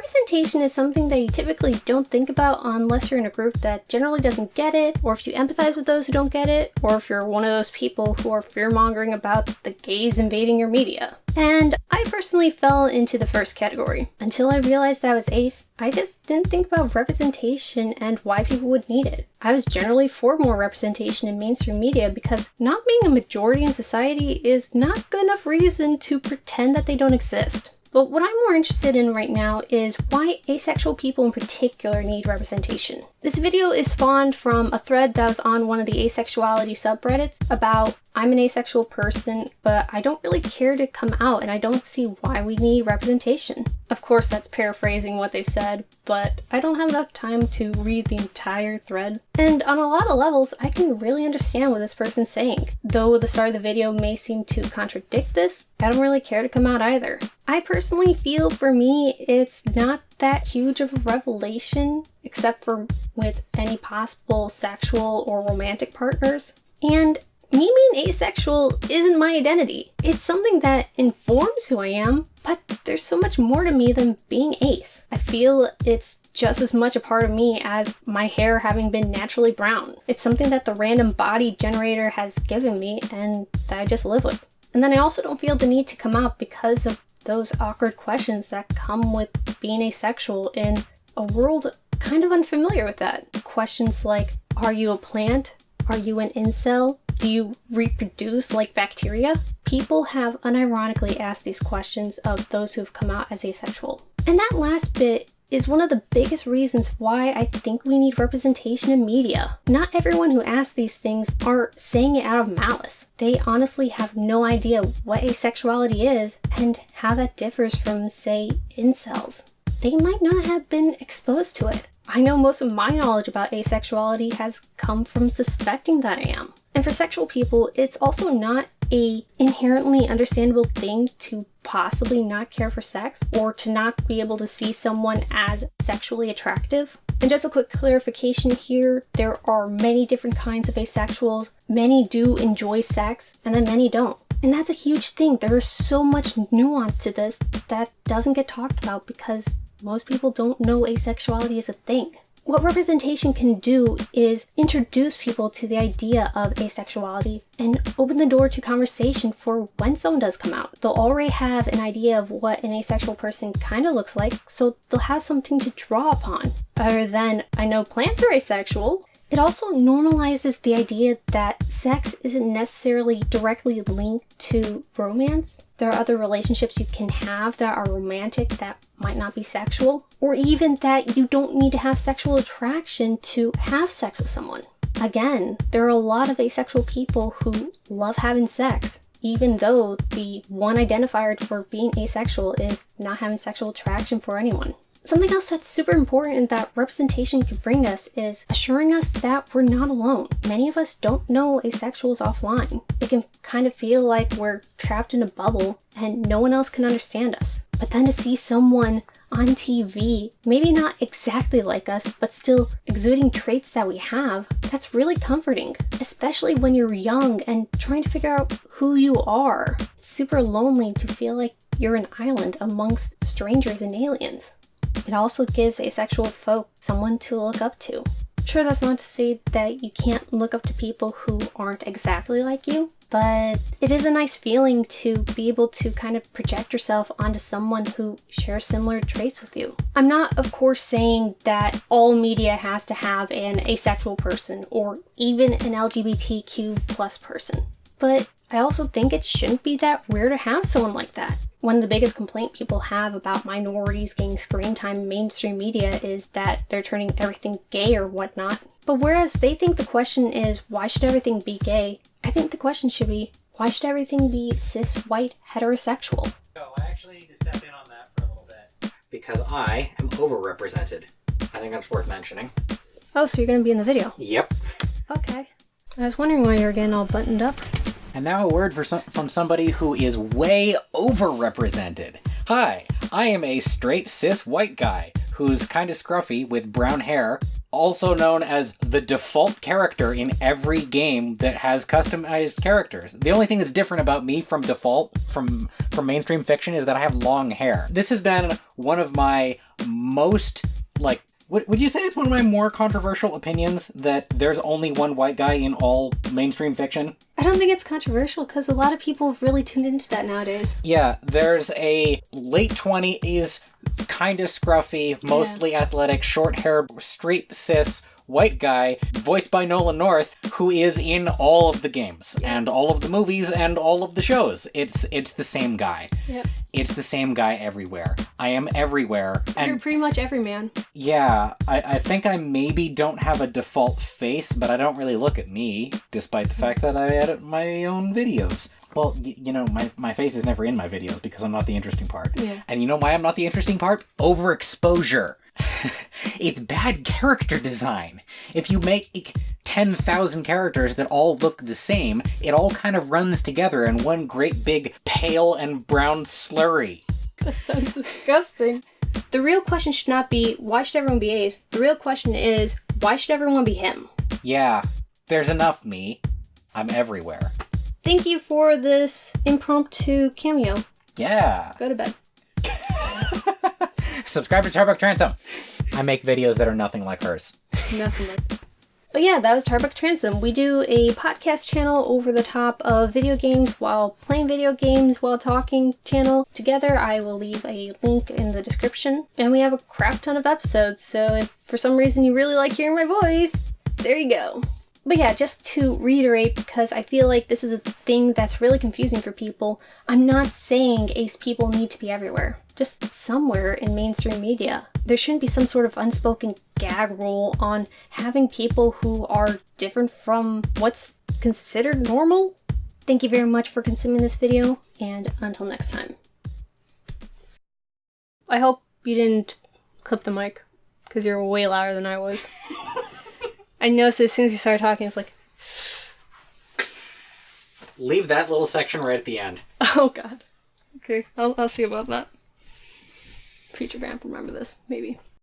Representation is something that you typically don't think about unless you're in a group that generally doesn't get it, or if you empathize with those who don't get it, or if you're one of those people who are fear-mongering about the gays invading your media. And I personally fell into the first category. Until I realized that I was ace, I just didn't think about representation and why people would need it. I was generally for more representation in mainstream media because not being a majority in society is not good enough reason to pretend that they don't exist. But what I'm more interested in right now is why asexual people in particular need representation. This video is spawned from a thread that was on one of the asexuality subreddits about I'm an asexual person, but I don't really care to come out and I don't see why we need representation. Of course, that's paraphrasing what they said, but I don't have enough time to read the entire thread. And on a lot of levels, I can really understand what this person's saying. Though the start of the video may seem to contradict this, I don't really care to come out either. I personally feel for me, it's not that huge of a revelation, except for with any possible sexual or romantic partners. And me being asexual isn't my identity. It's something that informs who I am, but there's so much more to me than being ace. I feel it's just as much a part of me as my hair having been naturally brown. It's something that the random body generator has given me and that I just live with. And then I also don't feel the need to come out because of those awkward questions that come with being asexual in a world kind of unfamiliar with that. Questions like, are you a plant? Are you an incel? Do you reproduce like bacteria? People have unironically asked these questions of those who have come out as asexual. And that last bit is one of the biggest reasons why I think we need representation in media. Not everyone who asks these things are saying it out of malice. They honestly have no idea what asexuality is and how that differs from, say, incels. They might not have been exposed to it. I know most of my knowledge about asexuality has come from suspecting that I am. And for sexual people, it's also not an inherently understandable thing to possibly not care for sex or to not be able to see someone as sexually attractive. And just a quick clarification here, there are many different kinds of asexuals. Many do enjoy sex, and then many don't. And that's a huge thing. There is so much nuance to this that doesn't get talked about because most people don't know asexuality is a thing. What representation can do is introduce people to the idea of asexuality and open the door to conversation for when someone does come out. They'll already have an idea of what an asexual person kind of looks like, so they'll have something to draw upon. Other than, I know plants are asexual. It also normalizes the idea that sex isn't necessarily directly linked to romance. There are other relationships you can have that are romantic that might not be sexual, or even that you don't need to have sexual attraction to have sex with someone. Again, there are a lot of asexual people who love having sex, even though the one identifier for being asexual is not having sexual attraction for anyone. Something else that's super important and that representation can bring us is assuring us that we're not alone. Many of us don't know asexuals offline. It can kind of feel like we're trapped in a bubble and no one else can understand us. But then to see someone on TV, maybe not exactly like us, but still exuding traits that we have, that's really comforting, especially when you're young and trying to figure out who you are. It's super lonely to feel like you're an island amongst strangers and aliens. It also gives asexual folk someone to look up to. Sure, that's not to say that you can't look up to people who aren't exactly like you, but it is a nice feeling to be able to kind of project yourself onto someone who shares similar traits with you. I'm not, of course, saying that all media has to have an asexual person or even an LGBTQ plus person, but I also think it shouldn't be that rare to have someone like that. One of the biggest complaints people have about minorities getting screen time in mainstream media is that they're turning everything gay or whatnot. But whereas they think the question is, why should everything be gay? I think the question should be, why should everything be cis, white, heterosexual? So I actually need to step in on that for a little bit. Because I am overrepresented. I think that's worth mentioning. Oh, so you're going to be in the video? Yep. Okay. I was wondering why you were getting all buttoned up. And now a word from somebody who is way overrepresented. Hi, I am a straight cis white guy who's kind of scruffy with brown hair, also known as the default character in every game that has customized characters. The only thing that's different about me from default, from mainstream fiction, is that I have long hair. This has been one of my most, like, would you say it's one of my more controversial opinions that there's only one white guy in all mainstream fiction? I don't think it's controversial because a lot of people have really tuned into that nowadays. Yeah, there's a late 20s, kind of scruffy, mostly athletic, short-haired, straight cis white guy, voiced by Nolan North, who is in all of the games and all of the movies and all of the shows. It's the same guy. Yep. It's the same guy everywhere. I am everywhere. And you're pretty much every man. yeah, I think I maybe don't have a default face, but I don't really look at me, despite the fact that I edit my own videos. Well, you know, my face is never in my videos because I'm not the interesting part. Yeah. And you know why I'm not the interesting part? Overexposure. It's bad character design. If you make 10,000 characters that all look the same, it all kind of runs together in one great big pale and brown slurry. That sounds disgusting. The real question should not be, why should everyone be Ace? The real question is, why should everyone be him? Yeah, there's enough me. I'm everywhere. Thank you for this impromptu cameo. Yeah. Go to bed. Subscribe to Tarbuck Transom. I make videos that are nothing like hers. Nothing like that. But yeah, that was Tarbuck Transom. We do a podcast channel over the top of video games while playing video games while talking channel. Together, I will leave a link in the description. And we have a crap ton of episodes, so if for some reason you really like hearing my voice, there you go. But yeah, just to reiterate, because I feel like this is a thing that's really confusing for people, I'm not saying ace people need to be everywhere. Just somewhere in mainstream media. There shouldn't be some sort of unspoken gag rule on having people who are different from what's considered normal. Thank you very much for consuming this video, and until next time. I hope you didn't clip the mic, because you're way louder than I was. I noticed as soon as you started talking, it's like... Leave that little section right at the end. Oh god. Okay, I'll see about that. Future Vamp, remember this, maybe.